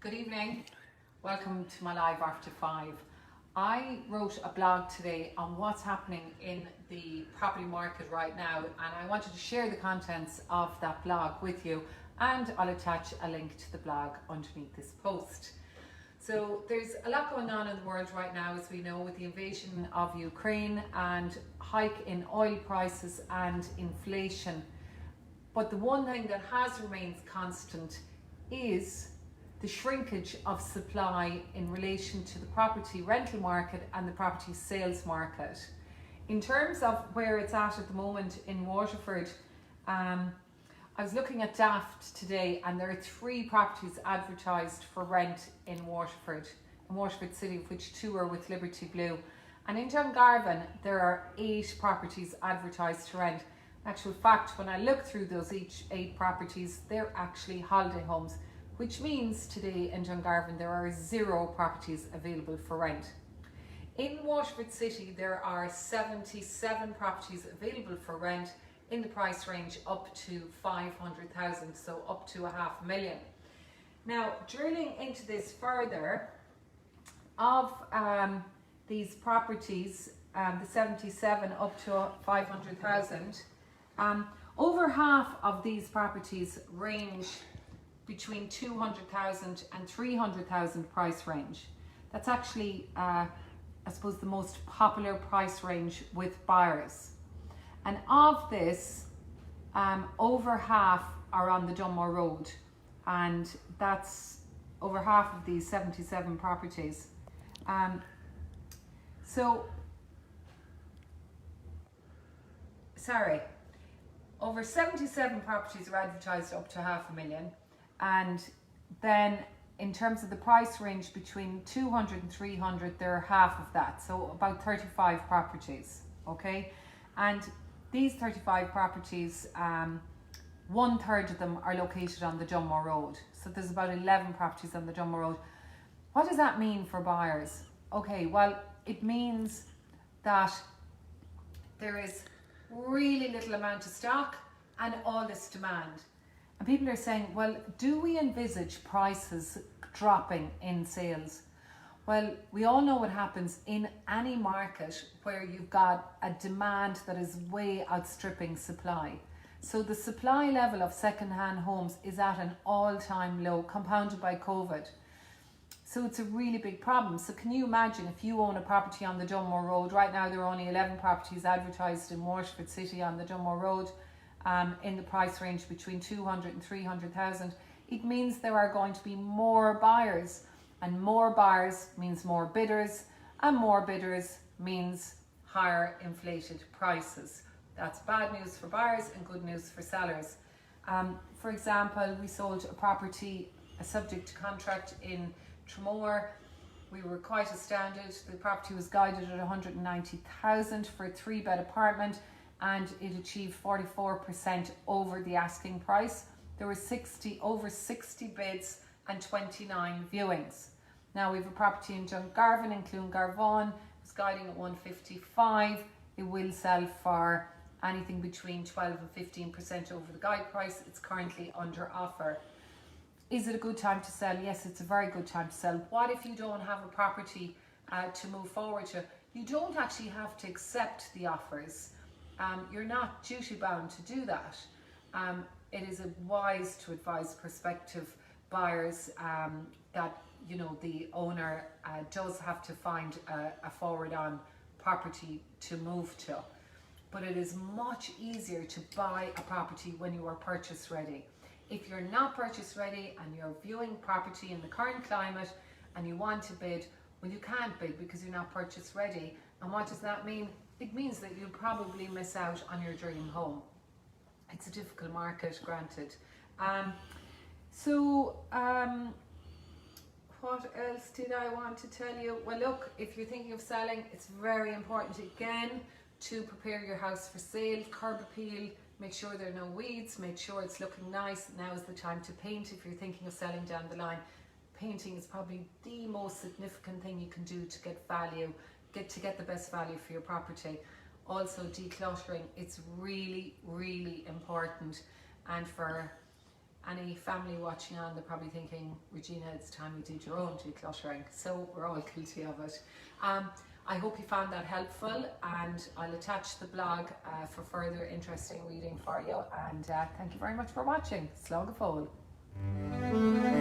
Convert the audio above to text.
Good evening. Welcome to my live after 5. I wrote a blog today on what's happening in the property market right now, and I wanted to share the contents of that blog with you, and I'll attach a link to the blog underneath this post. So there's a lot going on in the world right now, as we know, with the invasion of Ukraine and hike in oil prices and inflation. But the one thing that has remained constant is the shrinkage of supply in relation to the property rental market and the property sales market. In terms of where it's at the moment in Waterford, I was looking at Daft today, and there are 3 properties advertised for rent in Waterford City, of which 2 are with Liberty Blue. And in Dungarvan, there are 8 properties advertised to rent. In actual fact, when I look through those 8 properties, they're actually holiday homes, which means today in Dungarvan there are 0 properties available for rent. In Waterford City there are 77 properties available for rent in the price range up to 500,000, so up to $500,000. Now, drilling into this further, of these properties, the 77 up to 500,000, over half of these properties range between 200,000 and 300,000 price range. That's actually, I suppose, the most popular price range with buyers. And of this, over half are on the Dunmore Road, and that's over half of these 77 properties. Over 77 properties are advertised up to $500,000. And then in terms of the price range between 200 and 300, there are half of that, so about 35 properties, okay? And these 35 properties, 1/3 of them are located on the Dunmore Road, so there's about 11 properties on the Dunmore Road. What does that mean for buyers? Okay, well, it means that there is really little amount of stock and all this demand. And people are saying, well, do we envisage prices dropping in sales? Well, we all know what happens in any market where you've got a demand that is way outstripping supply. So the supply level of second-hand homes is at an all-time low, compounded by COVID. So it's a really big problem. So can you imagine if you own a property on the Dunmore Road? Right now there are only 11 properties advertised in Waterford City on the Dunmore Road, in the price range between 200 and 300,000. It means there are going to be more buyers, and more buyers means more bidders, and more bidders means higher inflated prices. That's bad news for buyers and good news for sellers. For example, we sold a property, a subject to contract in Tremor. We were quite astounded. The property was guided at 190,000 for a 3-bed apartment, and it achieved 44% over the asking price. There were over 60 bids and 29 viewings. Now we have a property in Dungarvan in Clongarvan. It's guiding at 155. It will sell for anything between 12 and 15% over the guide price. It's currently under offer. Is it a good time to sell? Yes, it's a very good time to sell. What if you don't have a property to move forward to? You don't actually have to accept the offers. You're not duty bound to do that. It is wise to advise prospective buyers that the owner does have to find a forward on property to move to. But it is much easier to buy a property when you are purchase ready. If you're not purchase ready and you're viewing property in the current climate and you want to bid, well, you can't bid because you're not purchase ready. And what does that mean? It means that you'll probably miss out on your dream home. It's a difficult market, granted. What else did I want to tell you? Well, look, if you're thinking of selling, it's very important again to prepare your house for sale. Curb appeal, make sure there are no weeds, make sure it's looking nice. Now is the time to paint if you're thinking of selling down the line. Painting is probably the most significant thing you can do to get value, to get the best value for your property. Also decluttering, it's really, really important. And for any family watching on, they're probably thinking, Regina, it's time you did your own decluttering. So we're all guilty of it. I hope you found that helpful, and I'll attach the blog for further interesting reading for you. And thank you very much for watching. Slán go fóill.